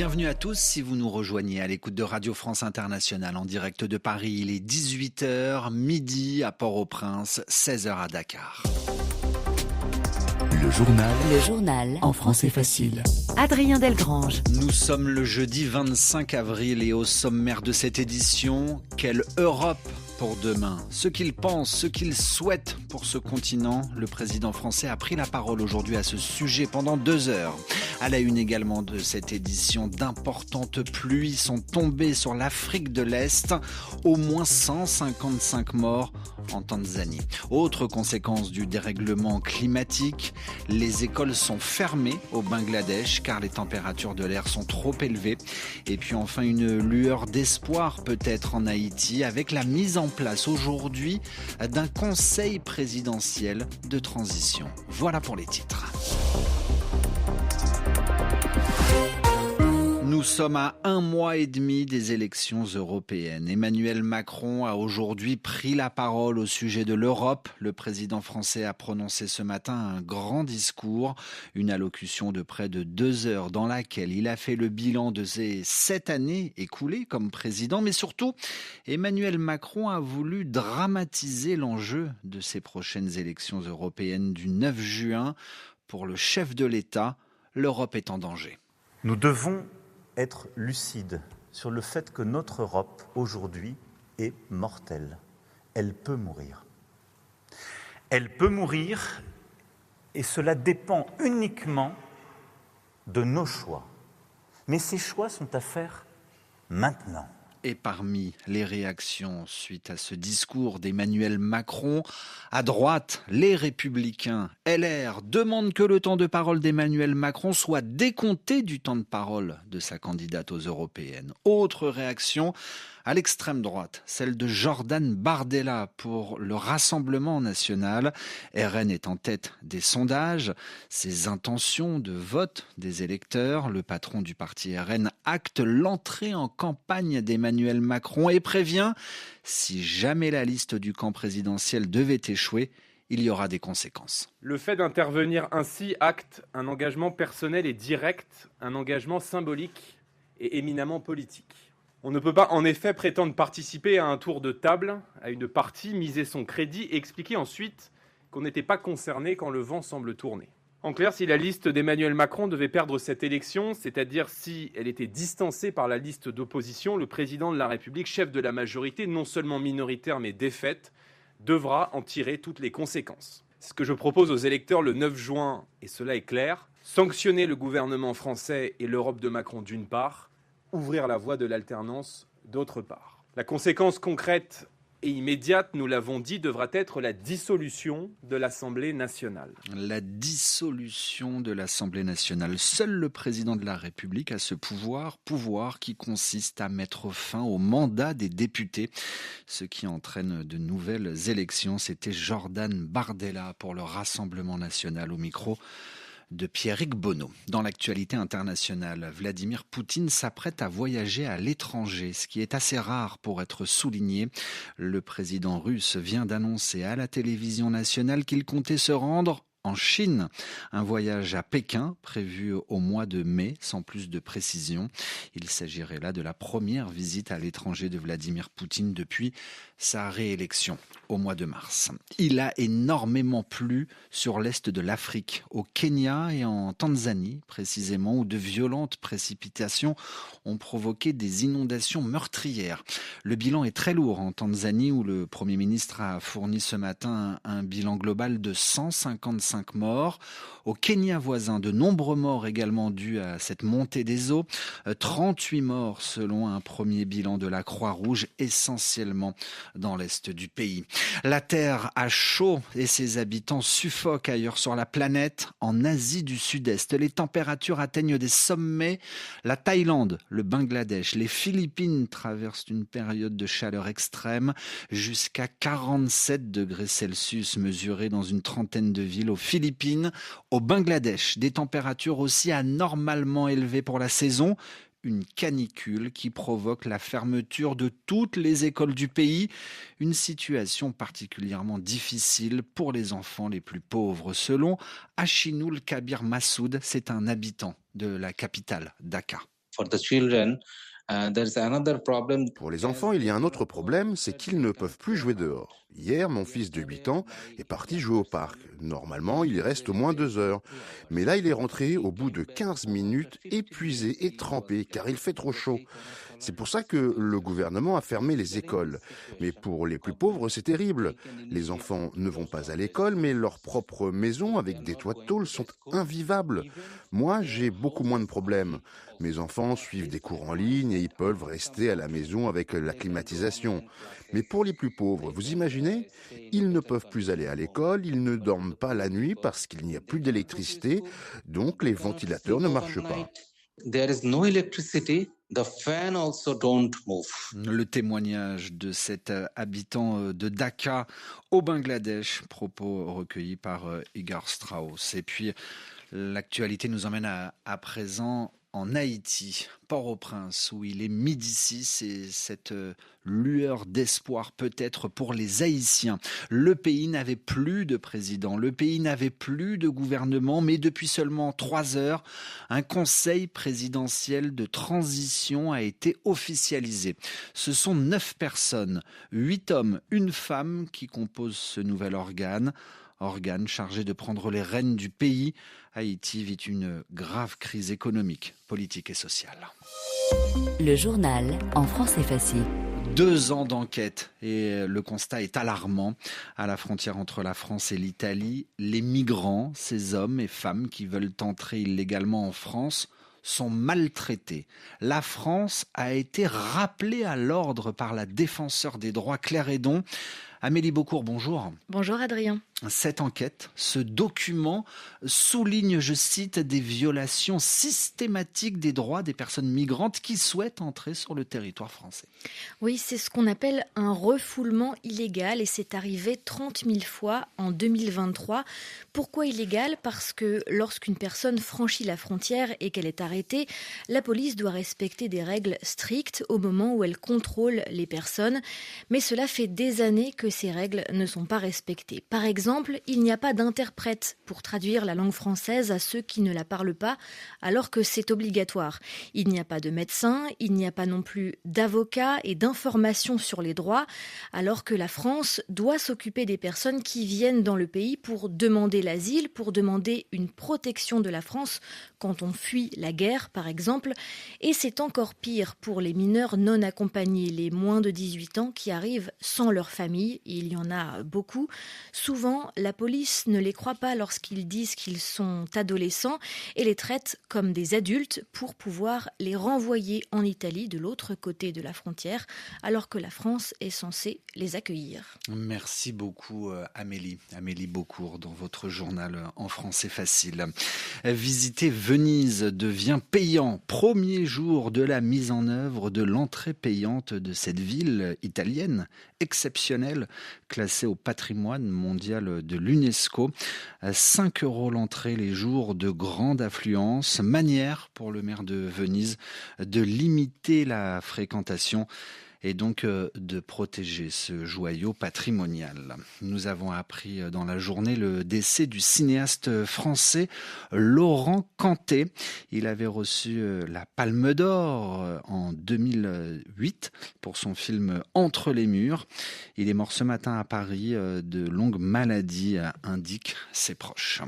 Bienvenue à tous si vous nous rejoignez à l'écoute de Radio France Internationale en direct de Paris. Il est 18h, midi à Port-au-Prince, 16h à Dakar. Le journal en français facile. Adrien Delgrange. Nous sommes le jeudi 25 avril et au sommaire de cette édition, quelle Europe pour demain? Ce qu'il pense, ce qu'il souhaite pour ce continent, le président français a pris la parole aujourd'hui à ce sujet pendant 2 heures. À la une également de cette édition, d'importantes pluies sont tombées sur l'Afrique de l'Est, au moins 155 morts en Tanzanie. Autre conséquence du dérèglement climatique, les écoles sont fermées au Bangladesh car les températures de l'air sont trop élevées. Et puis enfin une lueur d'espoir peut-être en Haïti avec la mise en place aujourd'hui d'un conseil présidentiel de transition. Voilà pour les titres. Nous sommes à 1 mois et demi des élections européennes. Emmanuel Macron a aujourd'hui pris la parole au sujet de l'Europe. Le président français a prononcé ce matin un grand discours, une allocution de près de 2 heures dans laquelle il a fait le bilan de ses 7 années écoulées comme président. Mais surtout, Emmanuel Macron a voulu dramatiser l'enjeu de ces prochaines élections européennes du 9 juin. Pour le chef de l'État, l'Europe est en danger. Nous devons être lucide sur le fait que notre Europe, aujourd'hui, est mortelle. Elle peut mourir. Elle peut mourir et cela dépend uniquement de nos choix. Mais ces choix sont à faire maintenant. Et parmi les réactions suite à ce discours d'Emmanuel Macron, à droite, les Républicains, LR, demandent que le temps de parole d'Emmanuel Macron soit décompté du temps de parole de sa candidate aux européennes. Autre réaction à l'extrême droite, celle de Jordan Bardella pour le Rassemblement national. RN est en tête des sondages. Ses intentions de vote des électeurs, le patron du parti RN acte l'entrée en campagne d'Emmanuel Macron et prévient « Si jamais la liste du camp présidentiel devait échouer, il y aura des conséquences ». Le fait d'intervenir ainsi acte un engagement personnel et direct, un engagement symbolique et éminemment politique. On ne peut pas en effet prétendre participer à un tour de table, à une partie, miser son crédit et expliquer ensuite qu'on n'était pas concerné quand le vent semble tourner. En clair, si la liste d'Emmanuel Macron devait perdre cette élection, c'est-à-dire si elle était distancée par la liste d'opposition, le président de la République, chef de la majorité, non seulement minoritaire mais défaite, devra en tirer toutes les conséquences. C'est ce que je propose aux électeurs le 9 juin, et cela est clair, sanctionner le gouvernement français et l'Europe de Macron d'une part, ouvrir la voie de l'alternance d'autre part. La conséquence concrète et immédiate, nous l'avons dit, devra être la dissolution de l'Assemblée nationale. La dissolution de l'Assemblée nationale. Seul le président de la République a ce pouvoir qui consiste à mettre fin au mandat des députés, ce qui entraîne de nouvelles élections. C'était Jordan Bardella pour le Rassemblement national au micro de Pierrick Bonneau. Dans l'actualité internationale, Vladimir Poutine s'apprête à voyager à l'étranger, ce qui est assez rare pour être souligné. Le président russe vient d'annoncer à la télévision nationale qu'il comptait se rendre en Chine. Un voyage à Pékin prévu au mois de mai, sans plus de précision. Il s'agirait là de la première visite à l'étranger de Vladimir Poutine depuis sa réélection au mois de mars. Il a énormément plu sur l'est de l'Afrique, au Kenya et en Tanzanie précisément, où de violentes précipitations ont provoqué des inondations meurtrières. Le bilan est très lourd en Tanzanie, où le Premier ministre a fourni ce matin un bilan global de 155 morts. Au Kenya voisin, de nombreux morts également dus à cette montée des eaux. 38 morts selon un premier bilan de la Croix-Rouge, essentiellement dans l'est du pays. La Terre a chaud et ses habitants suffoquent ailleurs sur la planète. En Asie du Sud-Est, les températures atteignent des sommets. La Thaïlande, le Bangladesh, les Philippines traversent une période de chaleur extrême, jusqu'à 47 degrés Celsius mesurés dans une trentaine de villes aux Philippines. Au Bangladesh, des températures aussi anormalement élevées pour la saison. Une canicule qui provoque la fermeture de toutes les écoles du pays. Une situation particulièrement difficile pour les enfants les plus pauvres. Selon Achinoul Kabir Massoud, c'est un habitant de la capitale, Dhaka. Pour les enfants, il y a un autre problème, c'est qu'ils ne peuvent plus jouer dehors. Hier, mon fils de 8 ans est parti jouer au parc. Normalement, il y reste au moins 2 heures. Mais là, il est rentré au bout de 15 minutes, épuisé et trempé, car il fait trop chaud. C'est pour ça que le gouvernement a fermé les écoles. Mais pour les plus pauvres, c'est terrible. Les enfants ne vont pas à l'école, mais leurs propres maisons avec des toits de tôle sont invivables. Moi, j'ai beaucoup moins de problèmes. Mes enfants suivent des cours en ligne et ils peuvent rester à la maison avec la climatisation. Mais pour les plus pauvres, vous imaginez, ils ne peuvent plus aller à l'école, ils ne dorment pas la nuit parce qu'il n'y a plus d'électricité, donc les ventilateurs ne marchent pas. Le témoignage de cet habitant de Dhaka au Bangladesh, propos recueillis par Igor Strauss. Et puis l'actualité nous emmène à présent en Haïti, Port-au-Prince, où il est 12h06 et cette lueur d'espoir peut-être pour les Haïtiens. Le pays n'avait plus de président, le pays n'avait plus de gouvernement, mais depuis seulement 3 heures, un conseil présidentiel de transition a été officialisé. Ce sont 9 personnes, 8 hommes, 1 femme qui composent ce nouvel organe chargé de prendre les rênes du pays. Haïti vit une grave crise économique, politique et sociale. Le journal en français facile. 2 ans d'enquête et le constat est alarmant. À la frontière entre la France et l'Italie, les migrants, ces hommes et femmes qui veulent entrer illégalement en France, sont maltraités. La France a été rappelée à l'ordre par la défenseure des droits Claire Hédon. Amélie Beaucourt, bonjour. Bonjour Adrien. Cette enquête, ce document souligne, je cite, des violations systématiques des droits des personnes migrantes qui souhaitent entrer sur le territoire français. Oui, c'est ce qu'on appelle un refoulement illégal et c'est arrivé 30 000 fois en 2023. Pourquoi illégal ? Parce que lorsqu'une personne franchit la frontière et qu'elle est arrêtée, la police doit respecter des règles strictes au moment où elle contrôle les personnes. Mais cela fait des années que ces règles ne sont pas respectées. Par exemple, il n'y a pas d'interprète pour traduire la langue française à ceux qui ne la parlent pas, alors que c'est obligatoire. Il n'y a pas de médecin, il n'y a pas non plus d'avocat et d'informations sur les droits, alors que la France doit s'occuper des personnes qui viennent dans le pays pour demander l'asile, pour demander une protection de la France quand on fuit la guerre, par exemple. Et c'est encore pire pour les mineurs non accompagnés, les moins de 18 ans qui arrivent sans leur famille. Il y en a beaucoup. Souvent, la police ne les croit pas lorsqu'ils disent qu'ils sont adolescents et les traite comme des adultes pour pouvoir les renvoyer en Italie, de l'autre côté de la frontière, alors que la France est censée les accueillir. Merci beaucoup Amélie. Amélie Beaucourt dans votre journal en français facile. Visiter Venise devient payant. Premier jour de la mise en œuvre de l'entrée payante de cette ville italienne exceptionnelle, classée au patrimoine mondial de l'UNESCO. 5 € l'entrée les jours de grande affluence. Manière pour le maire de Venise de limiter la fréquentation et donc de protéger ce joyau patrimonial. Nous avons appris dans la journée le décès du cinéaste français Laurent Cantet. Il avait reçu la Palme d'Or en 2008 pour son film Entre les murs. Il est mort ce matin à Paris de longues maladies, indiquent ses proches.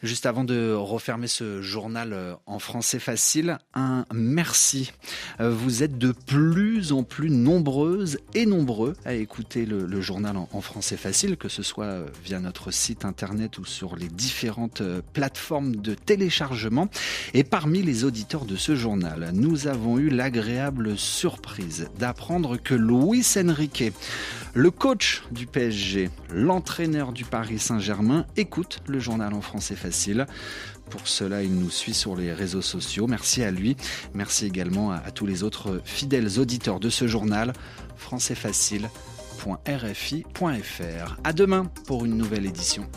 Juste avant de refermer ce journal en français facile, un merci. Vous êtes de plus en plus nombreuses et nombreux à écouter le journal en français facile, que ce soit via notre site internet ou sur les différentes plateformes de téléchargement. Et parmi les auditeurs de ce journal, nous avons eu l'agréable surprise d'apprendre que Luis Enrique, le coach du PSG, l'entraîneur du Paris Saint-Germain, écoute le journal en français facile. Pour cela, il nous suit sur les réseaux sociaux. Merci à lui. Merci également à tous les autres fidèles auditeurs de ce journal. françaisfacile.rfi.fr. À demain pour une nouvelle édition.